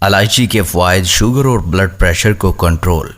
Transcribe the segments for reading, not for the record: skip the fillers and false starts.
इलायची के फ़वाइद शुगर और ब्लड प्रेशर को कंट्रोल।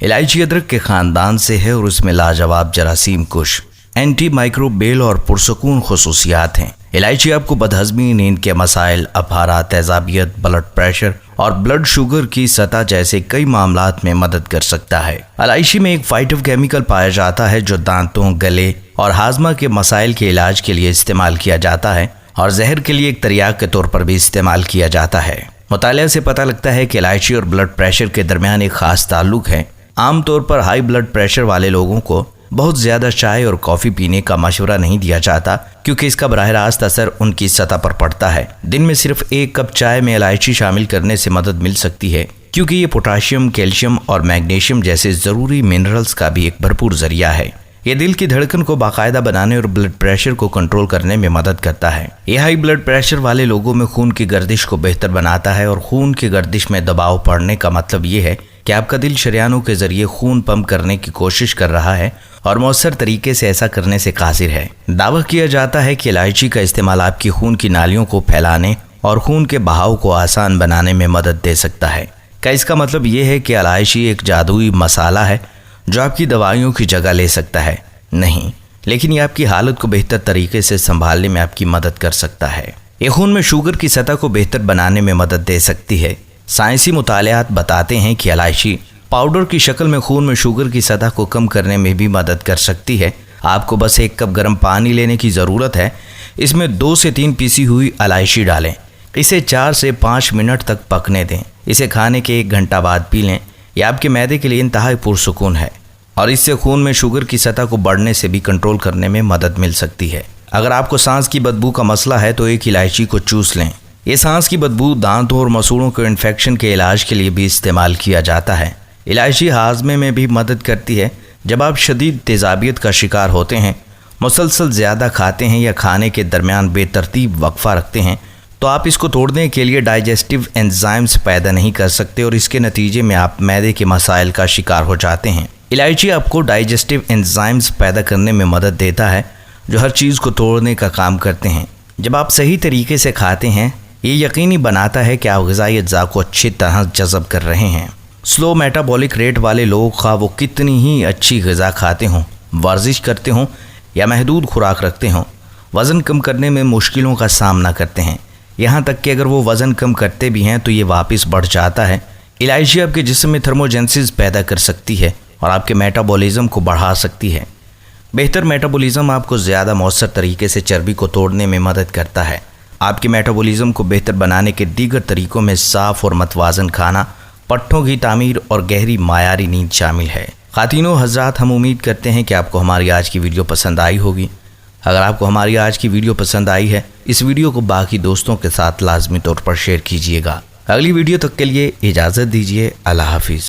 इलायची अदरक के ख़ानदान से है और उसमें लाजवाब जरासीम कुश, एंटी माइक्रोबियल और पुरसकून खुसूसियात हैं। इलायची आपको बदहज़मी, नींद के मसाइल, अफारा, तेज़ाबियत, ब्लड प्रेशर और ब्लड शुगर की सतह जैसे कई मामलात में मदद कर सकता है। इलायची में एक फाइटोकेमिकल पाया जाता है जो दांतों, गले और हाजमा के मसाइल के इलाज के लिए इस्तेमाल किया जाता है और जहर के लिए एक तरियाक के तौर पर भी इस्तेमाल किया जाता है। मुतालिया से पता लगता है कि इलायची और ब्लड प्रेशर के दरमियान एक खास ताल्लुक है। आमतौर पर हाई ब्लड प्रेशर वाले लोगों को बहुत ज़्यादा चाय और कॉफ़ी पीने का मशवरा नहीं दिया जाता क्योंकि इसका बराह रास्त असर उनकी सतह पर पड़ता है। दिन में सिर्फ 1 कप चाय में इलायची शामिल करने से मदद मिल सकती है क्योंकि ये पोटाशियम, कैल्शियम और मैग्नीशियम जैसे ज़रूरी मिनरल्स का भी एक भरपूर जरिया है। ये दिल की धड़कन को बाकायदा बनाने और ब्लड प्रेशर को कंट्रोल करने में मदद करता है। ये हाई ब्लड प्रेशर वाले लोगों में खून की गर्दिश को बेहतर बनाता है और खून की गर्दिश में दबाव पड़ने का मतलब ये है कि आपका दिल शरियानों के जरिए खून पंप करने की कोशिश कर रहा है और मौसर तरीके से ऐसा करने से कासिर है। दावा किया जाता है कि इलायची का इस्तेमाल आपकी खून की नालियों को फैलाने और खून के बहाव को आसान बनाने में मदद दे सकता है। क्या इसका मतलब ये है कि इलायची एक जादुई मसाला है जो आपकी दवाइयों की जगह ले सकता है? नहीं, लेकिन ये आपकी हालत को बेहतर तरीके से संभालने में आपकी मदद कर सकता है। ये खून में शुगर की सतह को बेहतर बनाने में मदद दे सकती है। साइंसी मुतालियात बताते हैं कि इलायची पाउडर की शक्ल में खून में शुगर की सतह को कम करने में भी मदद कर सकती है। आपको बस 1 कप गर्म पानी लेने की ज़रूरत है। इसमें 2 से 3 पीसी हुई इलायची डालें। इसे 4 से 5 मिनट तक पकने दें। इसे खाने के 1 घंटा बाद पी लें। यह आपके मैदे के लिए इंतहाई पुरसुकून है और इससे खून में शुगर की सतह को बढ़ने से भी कंट्रोल करने में मदद मिल सकती है। अगर आपको सांस की बदबू का मसला है तो एक इलायची को चूस लें। ये सांस की बदबू, दांतों और मसूड़ों के इन्फेक्शन के इलाज के लिए भी इस्तेमाल किया जाता है। इलायची हाजमे में भी मदद करती है। जब आप शदीद तेज़ाबियत का शिकार होते हैं, मुसलसल ज़्यादा खाते हैं या खाने के दरमियान बेतरतीब वक्फा रखते हैं तो आप इसको तोड़ने के लिए डाइजेस्टिव एंजाइम्स पैदा नहीं कर सकते और इसके नतीजे में आप मैदे के मसाइल का शिकार हो जाते हैं। इलायची आपको डाइजेस्टिव एंजाइम्स पैदा करने में मदद देता है जो हर चीज़ को तोड़ने का काम करते हैं। जब आप सही तरीके से खाते हैं, ये यकीनी बनाता है कि आप ग़िज़ाई अज्जा को अच्छी तरह जज़ब कर रहे हैं। स्लो मेटाबॉलिक रेट वाले लोग खा वो कितनी ही अच्छी ग़िज़ा खाते हों, वर्जिश करते हों या महदूद खुराक रखते हों, वज़न कम करने में मुश्किलों का सामना करते हैं। यहाँ तक कि अगर वो वज़न कम करते भी हैं तो ये वापस बढ़ जाता है। इलायची आपके जिस्म में थर्मोजेनेसिस पैदा कर सकती है और आपके मेटाबॉलिज्म को बढ़ा सकती है। बेहतर मेटाबॉलिज्म आपको ज़्यादा मौसर तरीके से चर्बी को तोड़ने में मदद करता है। आपके मेटाबॉलिज्म को बेहतर बनाने के दीगर तरीक़ों में साफ़ और मतवाज़न खाना, पट्ठों की तामीर और गहरी मायारी नींद शामिल है। ख़ातिनों हज़रात, हम उम्मीद करते हैं कि आपको हमारी आज की वीडियो पसंद आई होगी। अगर आपको हमारी आज की वीडियो पसंद आई है, इस वीडियो को बाकी दोस्तों के साथ लाजमी तौर पर शेयर कीजिएगा। अगली वीडियो तक के लिए इजाज़त दीजिए। अल्लाह हाफिज़।